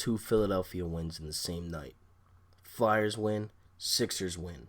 two Philadelphia wins in the same night. Flyers win, Sixers win.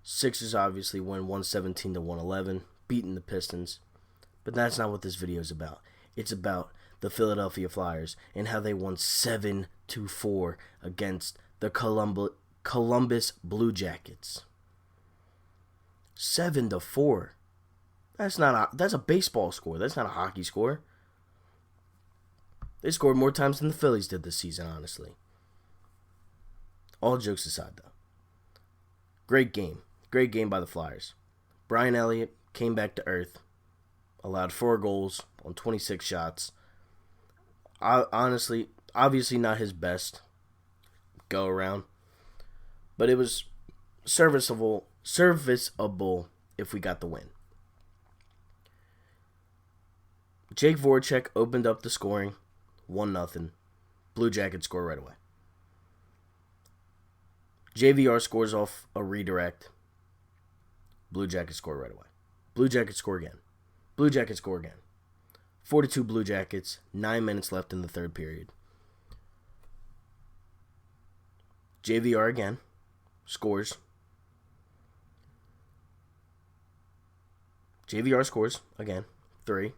Sixers obviously win 117-111, beating the Pistons. But that's not what this video is about. It's about the Philadelphia Flyers and how they won 7-4 against the Columbus Blue Jackets. 7-4. That's a baseball score. That's not a hockey score. They scored more times than the Phillies did this season, honestly. All jokes aside, though. Great game. Great game by the Flyers. Brian Elliott came back to earth. Allowed 4 goals on 26 shots. Honestly, obviously not his best go around. But it was serviceable if we got the win. Jake Voracek opened up the scoring. 1-0. Blue Jackets score right away. JVR scores off a redirect. Blue Jackets score right away. Blue Jackets score again. Blue Jackets score again. 4-2 Blue Jackets. 9 minutes left in the third period. JVR again. Scores. JVR scores again. 3.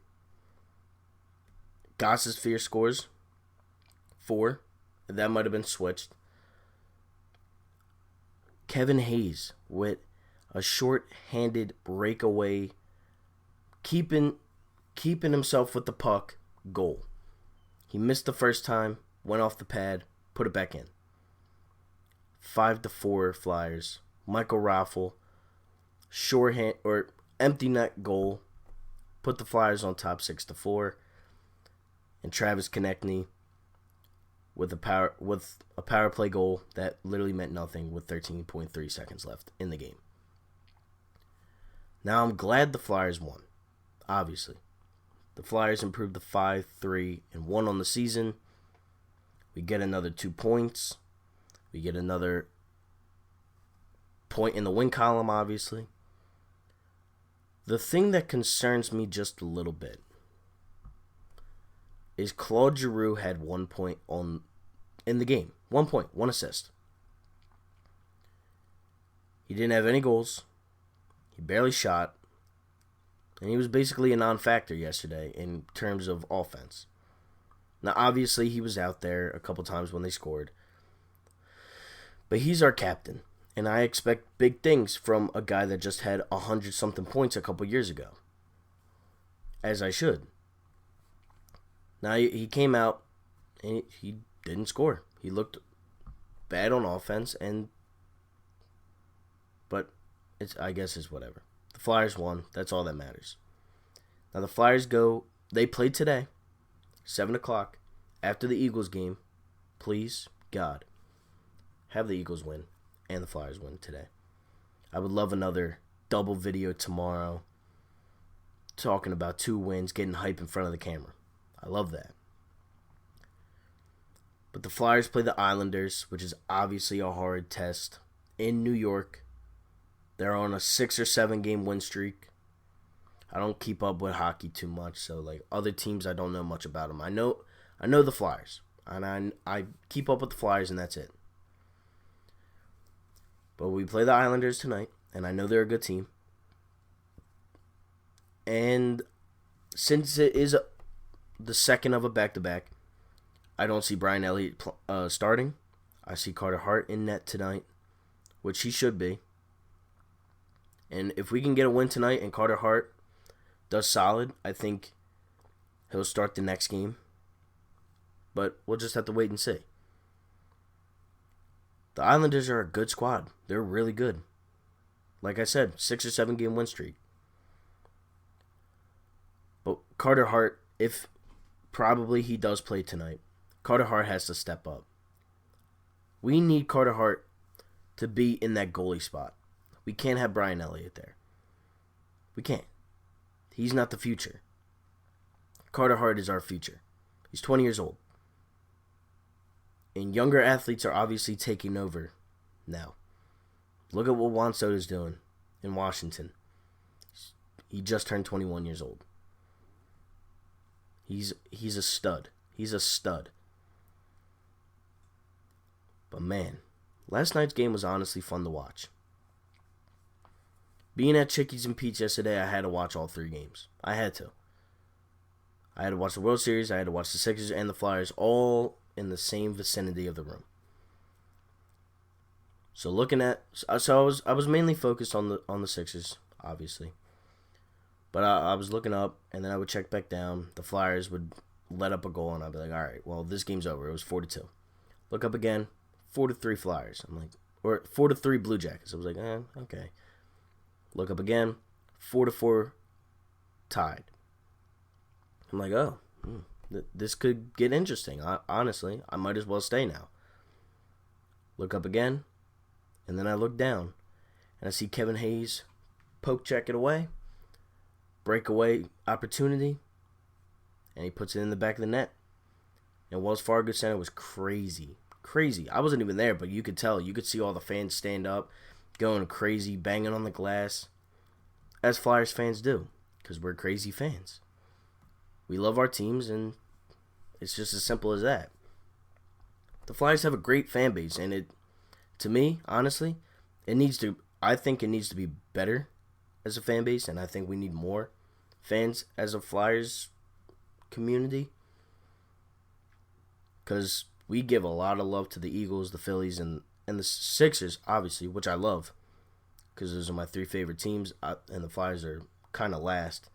Gossesphere scores. 4. That might have been switched. Kevin Hayes with a shorthanded breakaway, keeping himself with the puck, goal. He missed the first time, went off the pad, put it back in. 5-4 Flyers. Michael Raffl, empty net goal, put the Flyers on top 6-4. And Travis Konecny with a power play goal that literally meant nothing with 13.3 seconds left in the game. Now I'm glad the Flyers won. Obviously, the Flyers improved to 5-3-1 on the season. We get another 2 points. We get another point in the win column. Obviously, the thing that concerns me just a little bit is Claude Giroux had 1 point in the game. 1 point, 1 assist. He didn't have any goals. He barely shot. And he was basically a non-factor yesterday in terms of offense. Now, obviously, he was out there a couple times when they scored. But he's our captain. And I expect big things from a guy that just had 100-something points a couple years ago. As I should. Now, he came out and he didn't score. He looked bad on offense, but I guess it's whatever. The Flyers won. That's all that matters. Now, the Flyers they played today, 7 o'clock, after the Eagles game. Please, God, have the Eagles win and the Flyers win today. I would love another double video tomorrow talking about 2 wins, getting hype in front of the camera. I love that. But the Flyers play the Islanders, which is obviously a hard test, in New York. They're on a 6 or 7 game win streak. I don't keep up with hockey too much, so like other teams I don't know much about them. I know the Flyers, and I keep up with the Flyers, and that's it. But we play the Islanders tonight, and I know they're a good team. And since it is the second of a back-to-back, I don't see Brian Elliott starting. I see Carter Hart in net tonight, which he should be. And if we can get a win tonight and Carter Hart does solid, I think he'll start the next game. But we'll just have to wait and see. The Islanders are a good squad. They're really good. Like I said, 6 or 7 game win streak. But Carter Hart, if probably he does play tonight, Carter Hart has to step up. We need Carter Hart to be in that goalie spot. We can't have Brian Elliott there. We can't. He's not the future. Carter Hart is our future. He's 20 years old. And younger athletes are obviously taking over now. Look at what Juan Soto's doing in Washington. He just turned 21 years old. He's a stud. He's a stud. But man, last night's game was honestly fun to watch. Being at Chickies and Pete's yesterday, I had to watch all 3 games. I had to. I had to watch the World Series, I had to watch the Sixers and the Flyers all in the same vicinity of the room. So I was mainly focused on the Sixers, obviously. But I was looking up, and then I would check back down. The Flyers would let up a goal, and I'd be like, all right, well, this game's over. It was 4-2. Look up again, 4-3 Flyers. I'm like, or 4-3 Blue Jackets. I was like, okay. Look up again, 4-4 tied. I'm like, oh, this could get interesting. Honestly, I might as well stay now. Look up again, and then I look down, and I see Kevin Hayes poke check it away, breakaway opportunity, and he puts it in the back of the net. And Wells Fargo Center was crazy. I wasn't even there, but you could tell. You could see all the fans stand up, going crazy, banging on the glass, as Flyers fans do, because we're crazy fans. We love our teams, and it's just as simple as that. The Flyers have a great fan base, and to me, honestly, I think it needs to be better as a fan base, and I think we need more fans as a Flyers community, because we give a lot of love to the Eagles, the Phillies, and the Sixers, obviously, which I love, because those are my 3 favorite teams, and the Flyers are kind of last.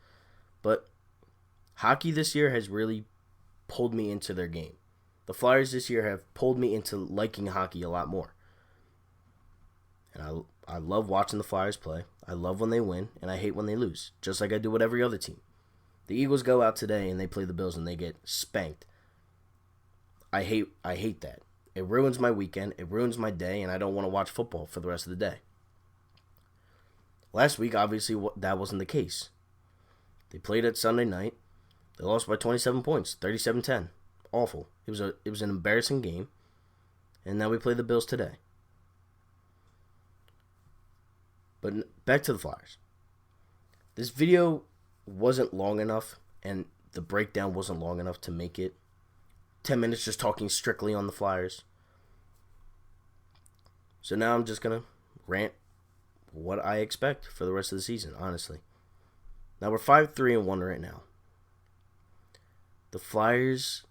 But hockey this year has really pulled me into their game. The Flyers this year have pulled me into liking hockey a lot more. And I love watching the Flyers play. I love when they win, and I hate when they lose, just like I do with every other team. The Eagles go out today, and they play the Bills, and they get spanked. I hate that. It ruins my weekend. It ruins my day, and I don't want to watch football for the rest of the day. Last week, obviously, that wasn't the case. They played it Sunday night. They lost by 27 points, 37-10. Awful. It was an embarrassing game. And now we play the Bills today. But back to the Flyers. This video wasn't long enough, and the breakdown wasn't long enough to make it 10 minutes just talking strictly on the Flyers. So now I'm just going to rant what I expect for the rest of the season, honestly. Now we're 5-3-1 right now. The Flyers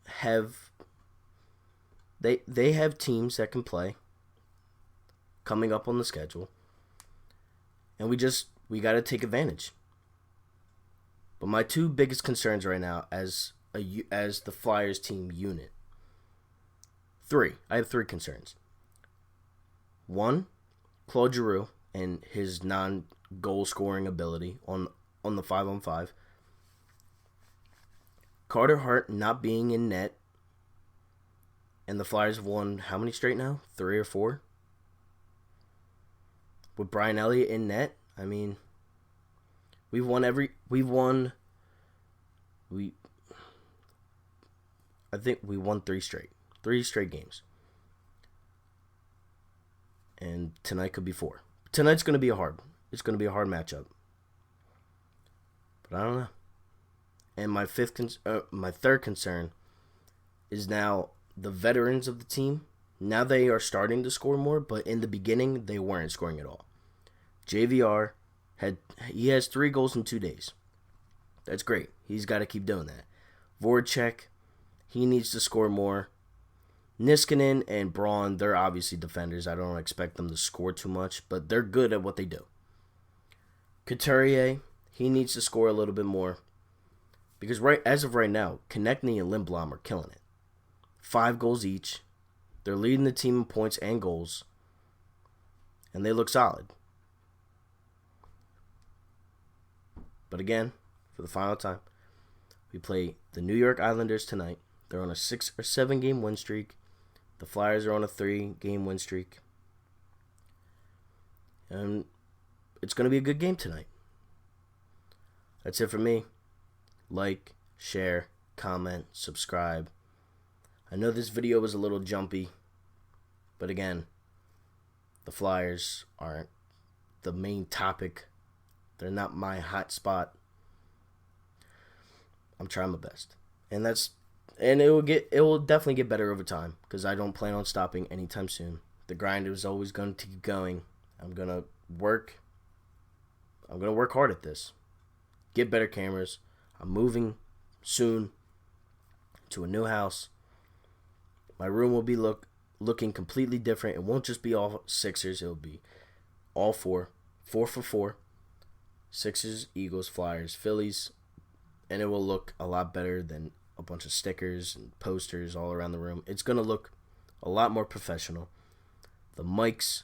have they have teams that can play coming up on the schedule, and we got to take advantage. But my 2 biggest concerns right now as the Flyers team unit. 3. I have 3 concerns. 1, Claude Giroux and his non-goal scoring ability on the 5-on-5. Carter Hart not being in net, and the Flyers have won how many straight now? 3 or 4? With Brian Elliott in net, I mean, I think we won 3 straight. 3 straight games. And tonight could be 4. Tonight's going to be it's going to be a hard matchup. But I don't know. And my 3rd concern is now the veterans of the team. Now they are starting to score more, but in the beginning they weren't scoring at all. JVR has 3 goals in 2 days. That's great. He's got to keep doing that. Voracek, he needs to score more. Niskanen and Braun, they're obviously defenders. I don't expect them to score too much, but they're good at what they do. Couturier, he needs to score a little bit more. Because as of right now, Konecny and Lindblom are killing it. 5 goals each. They're leading the team in points and goals. And they look solid. But again, for the final time, we play the New York Islanders tonight. They're on a 6 or 7 game win streak. The Flyers are on a 3 game win streak. And it's going to be a good game tonight. That's it for me. Like, share, comment, subscribe. I know this video was a little jumpy, but again, the Flyers aren't the main topic. They're not my hot spot. I'm trying my best. And that's And it will definitely get better over time because I don't plan on stopping anytime soon. The grind is always going to keep going. I'm gonna work. I'm gonna work hard at this. Get better cameras. I'm moving soon to a new house. My room will be looking completely different. It won't just be all Sixers. It'll be all four, 4 for 4. Sixers, Eagles, Flyers, Phillies, and it will look a lot better than a bunch of stickers and posters all around the room. It's going to look a lot more professional. The mics,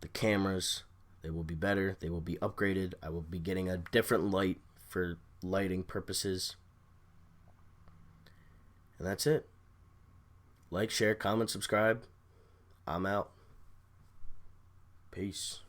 the cameras, they will be better. They will be upgraded. I will be getting a different light for lighting purposes. And that's it. Like, share, comment, subscribe. I'm out. Peace.